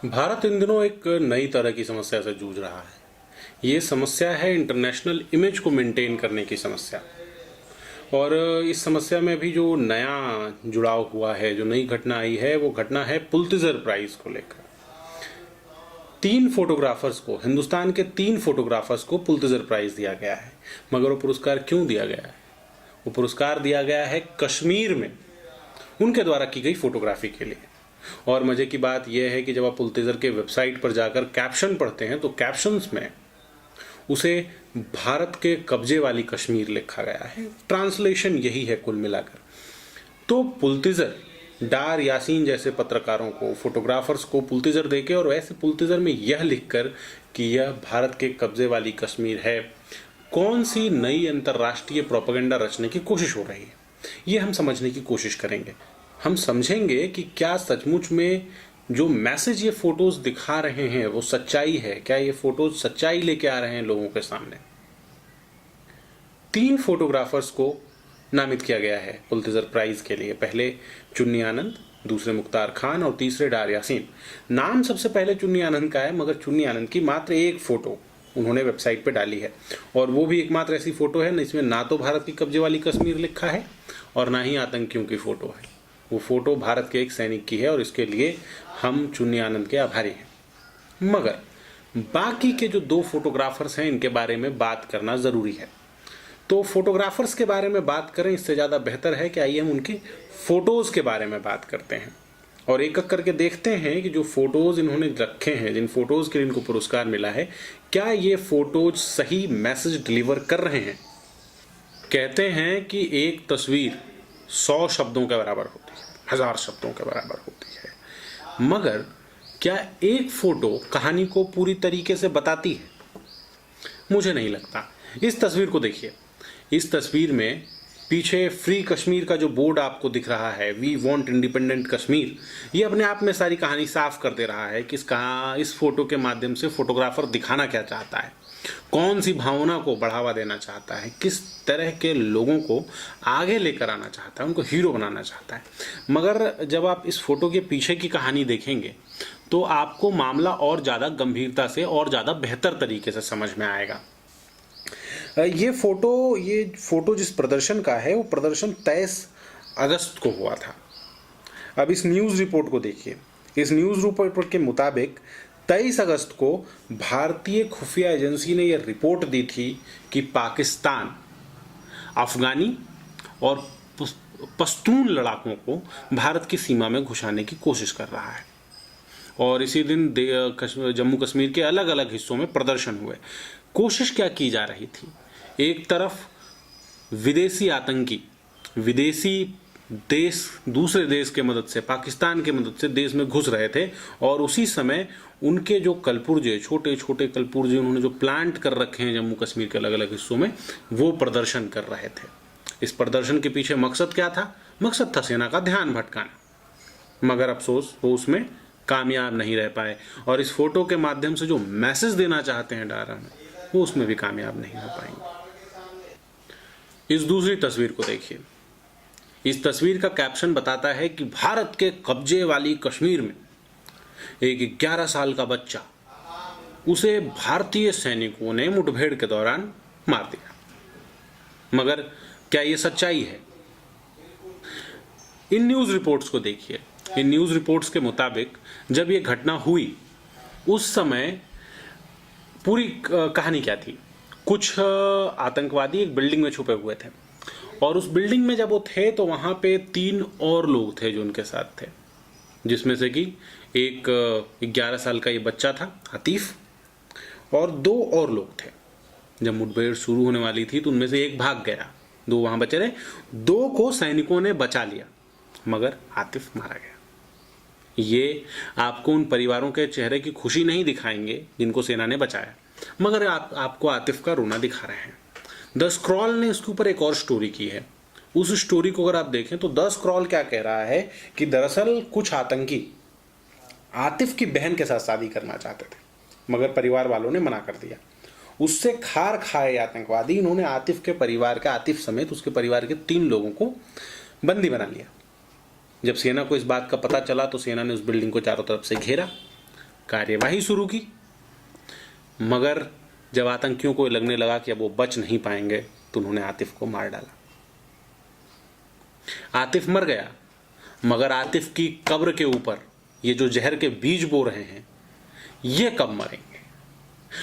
भारत इन दिनों एक नई तरह की समस्या से जूझ रहा है। ये समस्या है इंटरनेशनल इमेज को मेंटेन करने की समस्या। और इस समस्या में भी जो नया जुड़ाव हुआ है, जो नई घटना आई है, वो घटना है पुलित्जर प्राइज को लेकर। हिंदुस्तान के 3 फोटोग्राफर्स को पुलित्जर प्राइज दिया गया है। मगर वो पुरस्कार क्यों दिया गया है? वो पुरस्कार दिया गया है कश्मीर में उनके द्वारा की गई फोटोग्राफी के लिए। और मजे की बात यह है कि जब आप पुलित्जर के वेबसाइट पर जाकर कैप्शन पढ़ते हैं तो कैप्शंस में उसे भारत के कब्जे वाली कश्मीर लिखा गया है। ट्रांसलेशन यही है कुल मिलाकर। तो पुलित्जर डार यासीन जैसे पत्रकारों को, फोटोग्राफर्स को पुलित्जर देके और वैसे पुलित्जर में यह लिखकर कि यह भारत के कब्जे वाली कश्मीर है, कौन सी नई अंतर्राष्ट्रीय प्रोपेगेंडा रचने की कोशिश हो रही है, ये हम समझने की कोशिश करेंगे। हम समझेंगे कि क्या सचमुच में जो मैसेज ये फोटोज दिखा रहे हैं वो सच्चाई है। क्या ये फोटोज सच्चाई लेके आ रहे हैं लोगों के सामने। 3 फोटोग्राफर्स को नामित किया गया है पुलित्जर प्राइज के लिए। पहले चुन्नी आनंद, दूसरे मुख्तार खान और तीसरे डार यासीन। नाम सबसे पहले चुन्नी आनंद का है, मगर चुन्नी आनंद की मात्र एक फोटो उन्होंने वेबसाइट पे डाली है। और वो भी एकमात्र ऐसी फोटो है इसमें ना तो भारत की कब्जे वाली कश्मीर लिखा है और ना ही आतंकियों की फोटो है। वो फोटो भारत के एक सैनिक की है और इसके लिए हम चुन्नी आनंद के आभारी हैं। मगर बाकी के जो 2 फोटोग्राफर्स हैं इनके बारे में बात करना जरूरी है। तो फोटोग्राफर्स के बारे में बात करें इससे ज्यादा बेहतर है कि आइए हम उनके फोटोज के बारे में बात करते हैं और एक एक करके देखते हैं कि जो फोटोज इन्होंने रखे हैं, जिन फोटोज के लिए इनको पुरस्कार मिला है, क्या ये फोटोज सही मैसेज डिलीवर कर रहे हैं। कहते हैं कि एक तस्वीर 100 शब्दों के बराबर होती है, 1000 शब्दों के बराबर होती है। मगर क्या एक फोटो कहानी को पूरी तरीके से बताती है? मुझे नहीं लगता। इस तस्वीर को देखिए। इस तस्वीर में पीछे फ्री कश्मीर का जो बोर्ड आपको दिख रहा है, वी वांट इंडिपेंडेंट कश्मीर, ये अपने आप में सारी कहानी साफ कर दे रहा है कि इस फोटो के माध्यम से फोटोग्राफर दिखाना क्या चाहता है, कौन सी भावना को बढ़ावा देना चाहता है, किस तरह के लोगों को आगे लेकर आना चाहता है, उनको हीरो बनाना चाहता है। मगर जब आप इस फोटो के पीछे की कहानी देखेंगे तो आपको मामला और ज़्यादा गंभीरता से और ज़्यादा बेहतर तरीके से समझ में आएगा। ये फोटो जिस प्रदर्शन का है वो प्रदर्शन 23 अगस्त को हुआ था। अब इस न्यूज़ रिपोर्ट को देखिए। इस न्यूज़ रिपोर्ट के मुताबिक 23 अगस्त को भारतीय खुफिया एजेंसी ने यह रिपोर्ट दी थी कि पाकिस्तान अफगानी और पश्तून लड़ाकों को भारत की सीमा में घुसाने की कोशिश कर रहा है। और इसी दिन जम्मू कश्मीर के अलग अलग हिस्सों में प्रदर्शन हुए। कोशिश क्या की जा रही थी? एक तरफ विदेशी आतंकी, विदेशी देश दूसरे देश के मदद से, पाकिस्तान के मदद से देश में घुस रहे थे और उसी समय उनके जो कलपुर्जे, छोटे छोटे कलपुर्जे उन्होंने जो प्लांट कर रखे हैं जम्मू कश्मीर के अलग अलग हिस्सों में, वो प्रदर्शन कर रहे थे। इस प्रदर्शन के पीछे मकसद क्या था? मकसद था सेना का ध्यान भटकाना। मगर अफसोस वो उसमें कामयाब नहीं रह पाए और इस फोटो के माध्यम से जो मैसेज देना चाहते हैं डारा में, वो उसमें भी कामयाब नहीं हो पाएंगे। इस दूसरी तस्वीर को देखिए। इस तस्वीर का कैप्शन बताता है कि भारत के कब्जे वाली कश्मीर में एक 11 साल का बच्चा, उसे भारतीय सैनिकों ने मुठभेड़ के दौरान मार दिया। मगर क्या यह सच्चाई है? इन न्यूज रिपोर्ट्स को देखिए। इन न्यूज रिपोर्ट्स के मुताबिक जब यह घटना हुई उस समय पूरी कहानी क्या थी? कुछ आतंकवादी एक बिल्डिंग में छुपे हुए थे और उस बिल्डिंग में जब वो थे तो वहां पे 3 और लोग थे जो उनके साथ थे, जिसमें से कि एक 11 साल का ये बच्चा था आतिफ, और 2 और लोग थे। जब मुठभेड़ शुरू होने वाली थी तो उनमें से एक भाग गया, 2 वहां बचे रहे। 2 को सैनिकों ने बचा लिया मगर आतिफ मारा गया। ये आपको उन परिवारों के चेहरे की खुशी नहीं दिखाएंगे जिनको सेना ने बचाया, मगर आपको आतिफ का रोना दिखा रहे हैं। द स्क्रॉल ने इसके ऊपर एक और स्टोरी की है। उस स्टोरी को अगर आप देखें तो द स्क्रॉल क्या कह रहा है कि दरअसल कुछ आतंकी आतिफ की बहन के साथ शादी करना चाहते थे मगर परिवार वालों ने मना कर दिया। उससे खार खाए आतंकवादी, इन्होंने आतिफ के परिवार का, आतिफ समेत उसके परिवार के 3 लोगों को बंदी बना लिया। जब सेना को इस बात का पता चला तो सेना ने उस बिल्डिंग को चारों तरफ से घेरा कार्यवाही शुरू की, मगर जब आतंकियों को लगने लगा कि अब वो बच नहीं पाएंगे तो उन्होंने आतिफ को मार डाला। आतिफ मर गया, मगर आतिफ की कब्र के ऊपर ये जो जहर के बीज बो रहे हैं, ये कब मरेंगे?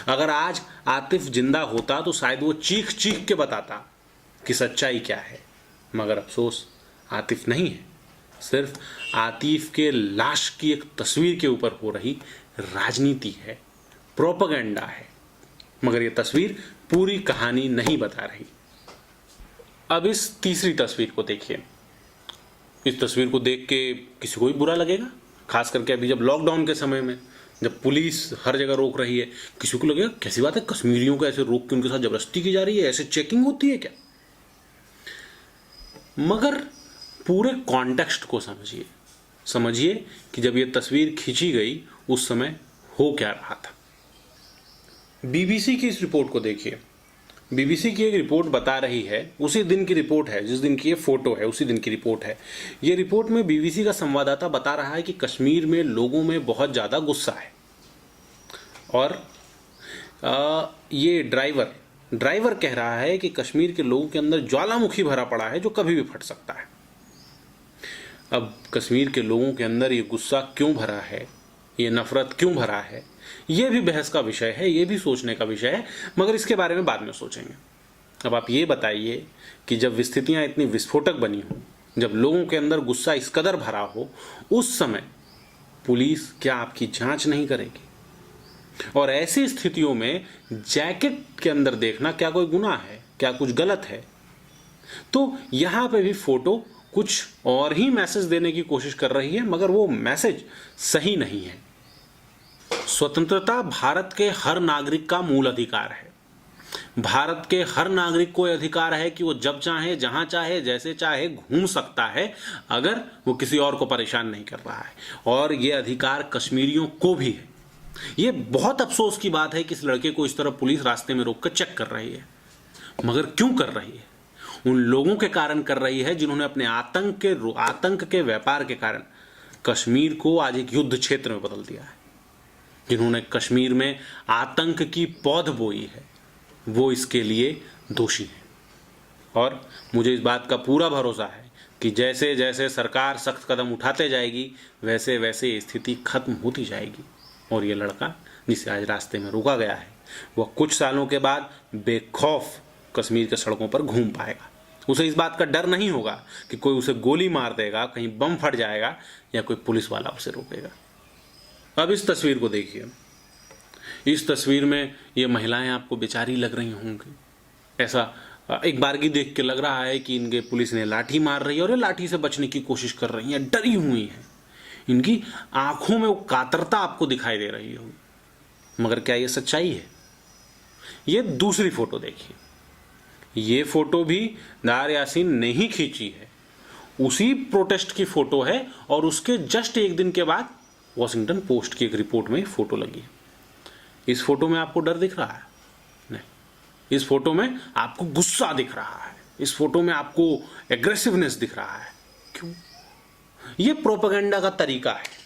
अगर आज आतिफ जिंदा होता तो शायद वो चीख चीख के बताता कि सच्चाई क्या है, मगर अफसोस आतिफ नहीं है। सिर्फ आतिफ के लाश की एक तस्वीर के ऊपर हो रही राजनीति है, प्रोपेगेंडा है, मगर ये तस्वीर पूरी कहानी नहीं बता रही। अब इस तीसरी तस्वीर को देखिए। इस तस्वीर को देख के किसी को भी बुरा लगेगा, खास करके अभी जब लॉकडाउन के समय में जब पुलिस हर जगह रोक रही है, किसी को लगेगा कैसी बात है, कश्मीरियों को ऐसे रोक के उनके साथ जबरदस्ती की जा रही है, ऐसे चेकिंग होती है क्या? मगर पूरे कॉन्टेक्स्ट को समझिए कि जब ये तस्वीर खींची गई उस समय हो क्या रहा था। बीबीसी की इस रिपोर्ट को देखिए। बीबीसी की एक रिपोर्ट बता रही है, उसी दिन की रिपोर्ट है जिस दिन की ये फोटो है, उसी दिन की रिपोर्ट है। ये रिपोर्ट में बीबीसी का संवाददाता बता रहा है कि कश्मीर में लोगों में बहुत ज़्यादा गुस्सा है और ये ड्राइवर कह रहा है कि कश्मीर के लोगों के अंदर ज्वालामुखी भरा पड़ा है जो कभी भी फट सकता है। अब कश्मीर के लोगों के अंदर ये गुस्सा क्यों भरा है, ये नफरत क्यों भरा है, ये भी बहस का विषय है, ये भी सोचने का विषय है, मगर इसके बारे में बाद में सोचेंगे। अब आप ये बताइए कि जब स्थितियां इतनी विस्फोटक बनी हो, जब लोगों के अंदर गुस्सा इस कदर भरा हो, उस समय पुलिस क्या आपकी जांच नहीं करेगी? और ऐसी स्थितियों में जैकेट के अंदर देखना क्या कोई गुनाह है, क्या कुछ गलत है? तो यहां पे भी फोटो कुछ और ही मैसेज देने की कोशिश कर रही है, मगर वो मैसेज सही नहीं है। स्वतंत्रता भारत के हर नागरिक का मूल अधिकार है। भारत के हर नागरिक को यह अधिकार है कि वो जब चाहे, जहां चाहे, जैसे चाहे घूम सकता है, अगर वो किसी और को परेशान नहीं कर रहा है। और ये अधिकार कश्मीरियों को भी है। ये बहुत अफसोस की बात है कि इस लड़के को इस तरह पुलिस रास्ते में रोककर चेक कर रही है, मगर क्यों कर रही है? उन लोगों के कारण कर रही है जिन्होंने अपने आतंक के व्यापार के कारण कश्मीर को आज एक युद्ध क्षेत्र में बदल दिया है। जिन्होंने कश्मीर में आतंक की पौध बोई है, वो इसके लिए दोषी है। और मुझे इस बात का पूरा भरोसा है कि जैसे जैसे सरकार सख्त कदम उठाते जाएगी, वैसे वैसे स्थिति खत्म होती जाएगी। और ये लड़का जिसे आज रास्ते में रोका गया है, वह कुछ सालों के बाद बेखौफ कश्मीर के सड़कों पर घूम पाएगा। उसे इस बात का डर नहीं होगा कि कोई उसे गोली मार देगा, कहीं बम फट जाएगा या कोई पुलिस वाला उसे रोकेगा। अब इस तस्वीर को देखिए। इस तस्वीर में ये महिलाएं आपको बेचारी लग रही होंगी। ऐसा एक बारगी देख के लग रहा है कि इनके पुलिस ने लाठी मार रही है और ये लाठी से बचने की कोशिश कर रही हैं, डरी हुई हैं। इनकी आंखों में वो कातरता आपको दिखाई दे रही होगी, मगर क्या ये सच्चाई है? ये दूसरी फोटो देखिए। ये फोटो भी दार यासीन ने ही खींची है, उसी प्रोटेस्ट की फोटो है और उसके जस्ट एक दिन के बाद वॉशिंगटन पोस्ट की एक रिपोर्ट में फोटो लगी है। इस फोटो में आपको डर दिख रहा है? नहीं। इस फोटो में आपको गुस्सा दिख रहा है, इस फोटो में आपको एग्रेसिवनेस दिख रहा है। क्यों? ये प्रोपेगेंडा का तरीका है।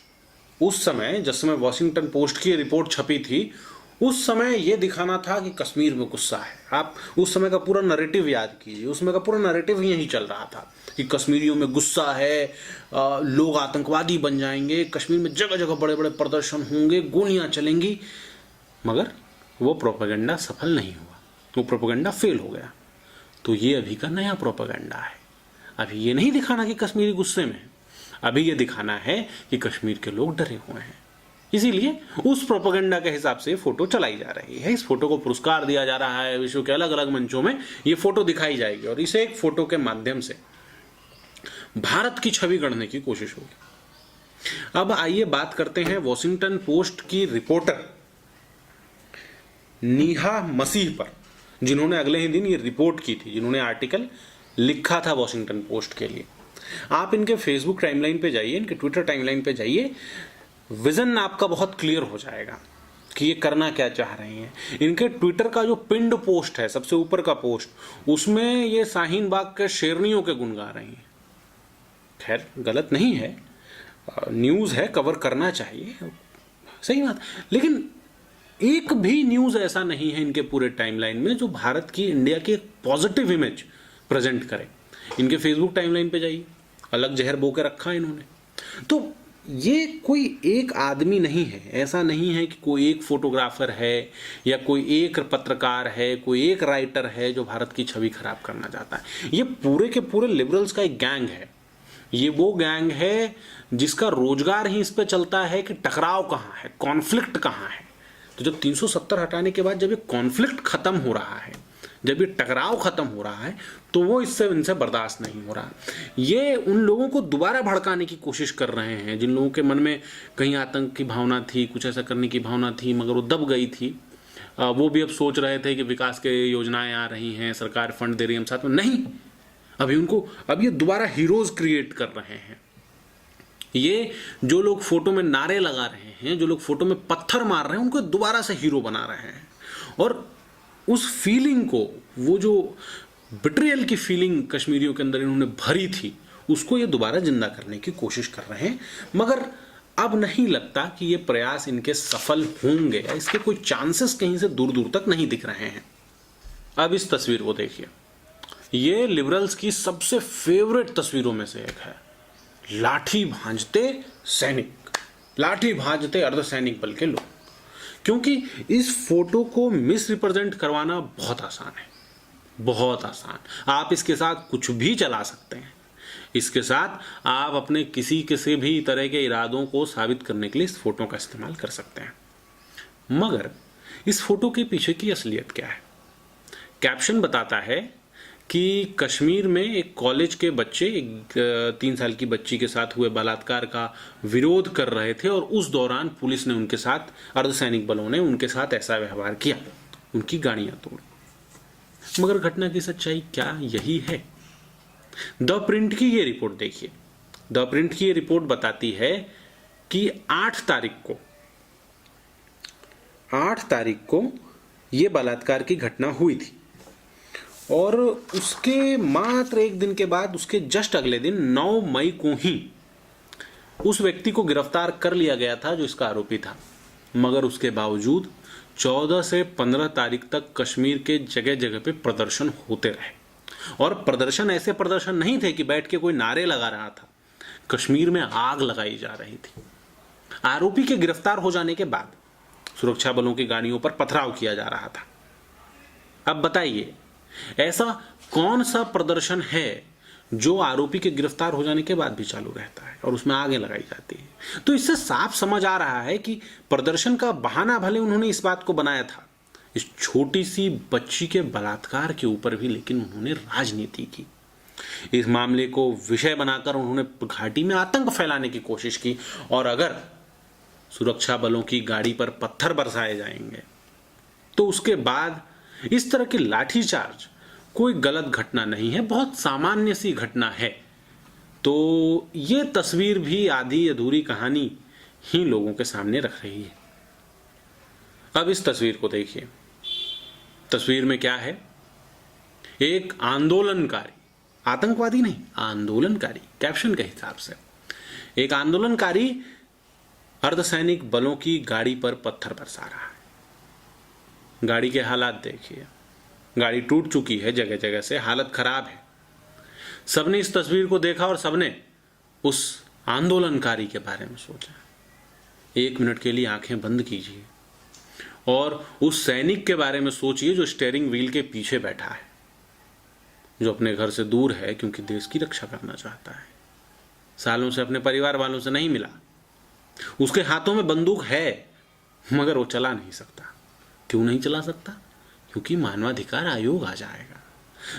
उस समय जिस समय वॉशिंगटन पोस्ट की रिपोर्ट छपी थी, उस समय यह दिखाना था कि कश्मीर में गुस्सा है। आप उस समय का पूरा नैरेटिव याद कीजिए। उस समय का पूरा नैरेटिव यही चल रहा था कि कश्मीरियों में गुस्सा है, लोग आतंकवादी बन जाएंगे, कश्मीर में जगह जगह बड़े बड़े प्रदर्शन होंगे, गोलियां चलेंगी। मगर वो प्रोपेगेंडा सफल नहीं हुआ, वो प्रोपेगेंडा फेल हो गया। तो ये अभी का नया प्रोपेगेंडा है। अभी ये नहीं दिखाना कि कश्मीरी गुस्से में है, अभी ये दिखाना है कि कश्मीर के लोग डरे हुए हैं। इसीलिए उस प्रोपेगेंडा के हिसाब से फोटो चलाई जा रही है। इस फोटो को पुरस्कार दिया जा रहा है, विश्व के अलग अलग मंचों में ये फोटो दिखाई जाएगी और इसे एक फोटो के माध्यम से भारत की छवि गढ़ने की कोशिश होगी। अब आइए बात करते हैं वॉशिंगटन पोस्ट की रिपोर्टर नीहा मसीह पर, जिन्होंने अगले ही दिन ये रिपोर्ट की थी, जिन्होंने आर्टिकल लिखा था वॉशिंगटन पोस्ट के लिए। आप इनके फेसबुक टाइमलाइन पे जाइए, इनके ट्विटर टाइमलाइन पे जाइए, विजन आपका बहुत क्लियर हो जाएगा कि ये करना क्या चाह रहे हैं। इनके ट्विटर का जो पिंड पोस्ट है, सबसे ऊपर का पोस्ट, उसमें ये शाहीन बाग के शेरनियों के गुण गा रही हैं। खैर गलत नहीं है, न्यूज़ है, कवर करना चाहिए, सही बात। लेकिन एक भी न्यूज ऐसा नहीं है इनके पूरे टाइमलाइन में जो भारत की, इंडिया की एक पॉजिटिव इमेज प्रेजेंट करे। इनके फेसबुक टाइमलाइन पे जाइए, अलग जहर बो के रखा है इन्होंने। तो ये कोई एक आदमी नहीं है, ऐसा नहीं है कि कोई एक फोटोग्राफर है या कोई एक पत्रकार है, कोई एक राइटर है जो भारत की छवि खराब करना चाहता है। ये पूरे के पूरे लिबरल्स का एक गैंग है। ये वो गैंग है जिसका रोजगार ही इस पे चलता है कि टकराव कहाँ है, कॉन्फ्लिक्ट कहाँ है। तो जब 370 हटाने के बाद जब ये कॉन्फ्लिक्ट खत्म हो रहा है, जब ये टकराव खत्म हो रहा है, तो वो इससे इनसे बर्दाश्त नहीं हो रहा। ये उन लोगों को दोबारा भड़काने की कोशिश कर रहे हैं जिन लोगों के मन में कहीं आतंक की भावना थी, कुछ ऐसा करने की भावना थी, मगर वो दब गई थी। वो भी अब सोच रहे थे कि विकास के योजनाएं आ रही हैं, सरकार फंड दे रही है, हम साथ में नहीं। अब ये दोबारा हीरोज क्रिएट कर रहे हैं। ये जो लोग फोटो में नारे लगा रहे हैं, जो लोग फोटो में पत्थर मार रहे हैं, उनको दोबारा से हीरो बना रहे हैं। और उस फीलिंग को, वो जो बिट्रियल की फीलिंग कश्मीरियों के अंदर इन्होंने भरी थी, उसको ये दोबारा जिंदा करने की कोशिश कर रहे हैं। मगर अब नहीं लगता कि ये प्रयास इनके सफल होंगे, या इसके कोई चांसेस कहीं से दूर दूर तक नहीं दिख रहे हैं। अब इस तस्वीर को देखिए, ये लिबरल्स की सबसे फेवरेट तस्वीरों में से एक है। लाठी भांजते सैनिक, लाठी भांजते अर्धसैनिक बल के लोग। क्योंकि इस फोटो को मिस रिप्रेजेंट करवाना बहुत आसान है, बहुत आसान। आप इसके साथ कुछ भी चला सकते हैं। इसके साथ आप अपने किसी भी तरह के इरादों को साबित करने के लिए इस फोटो का इस्तेमाल कर सकते हैं। मगर इस फोटो के पीछे की असलियत क्या है? कैप्शन बताता है कि कश्मीर में एक कॉलेज के बच्चे एक 3 साल की बच्ची के साथ हुए बलात्कार का विरोध कर रहे थे, और उस दौरान पुलिस ने उनके साथ, अर्धसैनिक बलों ने उनके साथ ऐसा व्यवहार किया, उनकी गाड़ियां तोड़ी। मगर घटना की सच्चाई क्या यही है? द प्रिंट की ये रिपोर्ट देखिए। द प्रिंट की ये रिपोर्ट बताती है कि 8 तारीख को ये बलात्कार की घटना हुई थी, और उसके मात्र एक दिन के बाद, उसके जस्ट अगले दिन 9 मई को ही उस व्यक्ति को गिरफ्तार कर लिया गया था जो इसका आरोपी था। मगर उसके बावजूद 14 से 15 तारीख तक कश्मीर के जगह जगह पे प्रदर्शन होते रहे। और प्रदर्शन ऐसे प्रदर्शन नहीं थे कि बैठ के कोई नारे लगा रहा था, कश्मीर में आग लगाई जा रही थी। आरोपी के गिरफ्तार हो जाने के बाद सुरक्षा बलों की गाड़ियों पर पथराव किया जा रहा था। अब बताइए, ऐसा कौन सा प्रदर्शन है जो आरोपी के गिरफ्तार हो जाने के बाद भी चालू रहता है और उसमें आगे लगाई जाती है? तो इससे साफ समझ आ रहा है कि प्रदर्शन का बहाना भले उन्होंने इस बात को बनाया था, इस छोटी सी बच्ची के बलात्कार के ऊपर भी, लेकिन उन्होंने राजनीति की। इस मामले को विषय बनाकर उन्होंने घाटी में आतंक फैलाने की कोशिश की। और अगर सुरक्षा बलों की गाड़ी पर पत्थर बरसाए जाएंगे तो उसके बाद इस तरह की लाठीचार्ज कोई गलत घटना नहीं है, बहुत सामान्य सी घटना है। तो ये तस्वीर भी आधी अधूरी कहानी ही लोगों के सामने रख रही है। अब इस तस्वीर को देखिए। तस्वीर में क्या है? एक आंदोलनकारी, आतंकवादी नहीं, आंदोलनकारी, कैप्शन के हिसाब से एक आंदोलनकारी अर्धसैनिक बलों की गाड़ी पर पत्थर बरसा रहा है। गाड़ी के हालात देखिए, गाड़ी टूट चुकी है, जगह जगह से हालत खराब है। सबने इस तस्वीर को देखा और सबने उस आंदोलनकारी के बारे में सोचा। 1 मिनट के लिए आंखें बंद कीजिए और उस सैनिक के बारे में सोचिए जो स्टीयरिंग व्हील के पीछे बैठा है, जो अपने घर से दूर है क्योंकि देश की रक्षा करना चाहता है। सालों से अपने परिवार वालों से नहीं मिला, उसके हाथों में बंदूक है मगर वो चला नहीं सकता। क्यों नहीं चला सकता? क्योंकि मानवाधिकार आयोग आ जाएगा,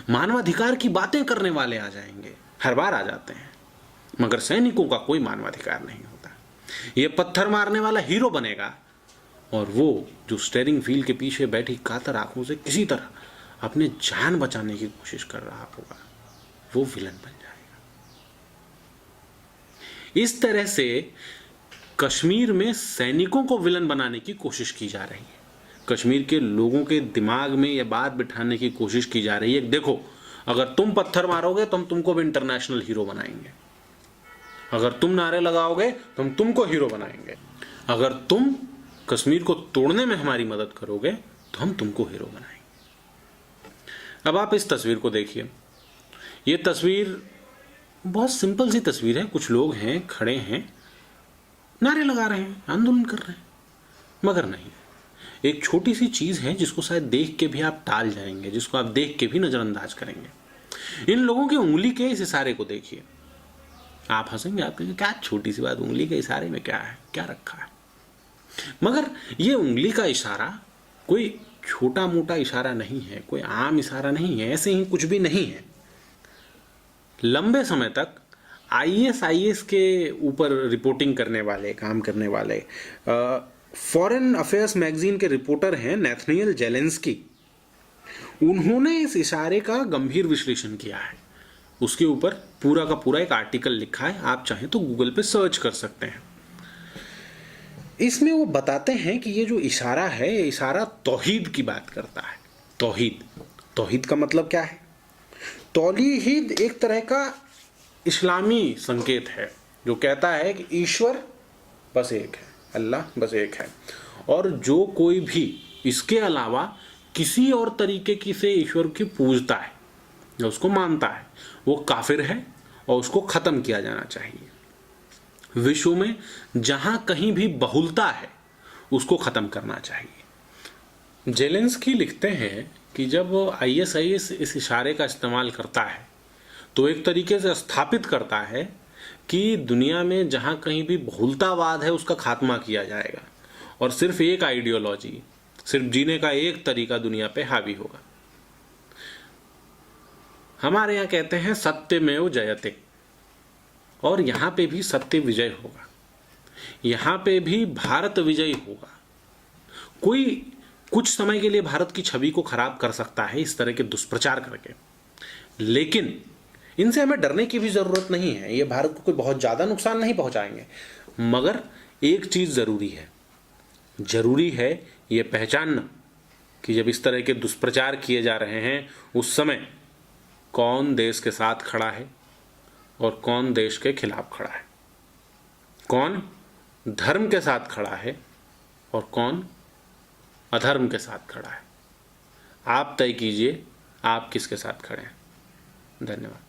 मानवाधिकार की बातें करने वाले आ जाएंगे। हर बार आ जाते हैं, मगर सैनिकों का कोई मानवाधिकार नहीं होता। ये पत्थर मारने वाला हीरो बनेगा और वो जो स्टीयरिंग व्हील के पीछे बैठी कातर आंखों से किसी तरह अपने जान बचाने की कोशिश कर रहा होगा, वो विलन बन जाएगा। इस तरह से कश्मीर में सैनिकों को विलन बनाने की कोशिश की जा रही है। कश्मीर के लोगों के दिमाग में यह बात बिठाने की कोशिश की जा रही है, देखो अगर तुम पत्थर मारोगे तो हम तुमको भी इंटरनेशनल हीरो बनाएंगे, अगर तुम नारे लगाओगे तो हम तुमको हीरो बनाएंगे। अगर तुम कश्मीर को तोड़ने में हमारी मदद करोगे तो हम तुमको हीरो बनाएंगे। अब आप इस तस्वीर को देखिए। ये तस्वीर बहुत सिंपल सी तस्वीर है। कुछ लोग हैं, खड़े हैं, नारे लगा रहे हैं, आंदोलन कर रहे हैं, मगर नहीं, एक छोटी सी चीज है जिसको शायद देख के भी आप टाल जाएंगे, जिसको आप देख के भी नजरअंदाज करेंगे। इन लोगों की उंगली के इस इशारे को देखिए। आप हंसेंगे, आप कहेंगे क्या छोटी सी बात, उंगली के इशारे में क्या है, क्या रखा है। मगर ये उंगली का इशारा कोई छोटा मोटा इशारा नहीं है, कोई आम इशारा नहीं है, ऐसे ही कुछ भी नहीं है। लंबे समय तक आईएसआईएस के ऊपर रिपोर्टिंग करने वाले, काम करने वाले फॉरेन अफेयर्स मैगजीन के रिपोर्टर हैं नैथनियल जेलेंस्की। उन्होंने इस इशारे का गंभीर विश्लेषण किया है। उसके ऊपर पूरा का पूरा एक आर्टिकल लिखा है, आप चाहें तो गूगल पे सर्च कर सकते हैं। इसमें वो बताते हैं कि ये जो इशारा है, ये इशारा तौहीद की बात करता है। तौहीद, तौहीद का मतलब क्या है? तौहीद एक तरह का इस्लामी संकेत है जो कहता है कि ईश्वर बस एक है, अल्लाह बस एक है, और जो कोई भी इसके अलावा किसी और तरीके की से ईश्वर की पूजता है या उसको मानता है, वो काफिर है और उसको खत्म किया जाना चाहिए। विश्व में जहां कहीं भी बहुलता है उसको खत्म करना चाहिए। जेलेंस्की लिखते हैं कि जब आईएसआईएस इस इशारे का इस्तेमाल करता है तो एक तरीके से स्थापित करता है कि दुनिया में जहां कहीं भी बहुलतावाद है उसका खात्मा किया जाएगा और सिर्फ एक आइडियोलॉजी, सिर्फ जीने का एक तरीका दुनिया पे हावी होगा। हमारे यहां कहते हैं सत्यमेव जयते, और यहां पे भी सत्य विजय होगा, यहां पे भी भारत विजयी होगा। कोई कुछ समय के लिए भारत की छवि को खराब कर सकता है इस तरह के दुष्प्रचार करके, लेकिन इनसे हमें डरने की भी जरूरत नहीं है। ये भारत को कोई बहुत ज्यादा नुकसान नहीं पहुंचाएंगे। मगर एक चीज जरूरी है ये पहचानना कि जब इस तरह के दुष्प्रचार किए जा रहे हैं उस समय कौन देश के साथ खड़ा है और कौन देश के खिलाफ खड़ा है, कौन धर्म के साथ खड़ा है और कौन अधर्म के साथ खड़ा है। आप तय कीजिए आप किसके साथ खड़े हैं। धन्यवाद।